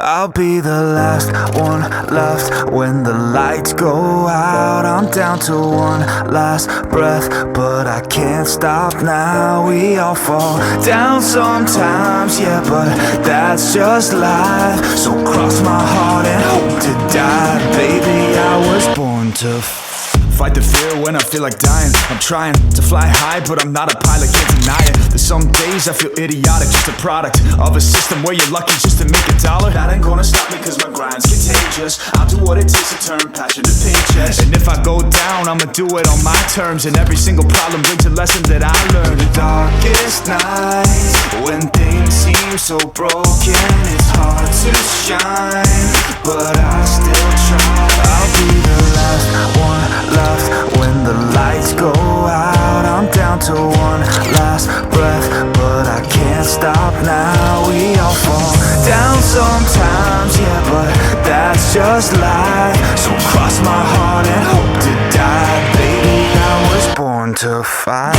I'll be the last one left when the lights go out. I'm down to one last breath, but I can't stop now. We all fall down sometimes, yeah, but that's just life. So cross my heart and hope to die. Baby, I was born to fight the fear when I feel like dying. I'm trying to fly high, but I'm not a pilot, can't deny it. There's some days I feel idiotic, just a product of a system where you're lucky just to make $1. That ain't gonna stop me cause my grind's contagious. I'll do what it takes to turn passion to paychecks. And if I go down, I'ma do it on my terms. And every single problem brings a lesson that I learned. The darkest nights, when things seem so broken, it's hard to shine, but I still try. I'll be the last one left when the lights go out. I'm down to one last breath, but I can't stop now. We all fall down sometimes, yeah, but that's just life. So cross my heart and hope to die. Baby, I was born to fight.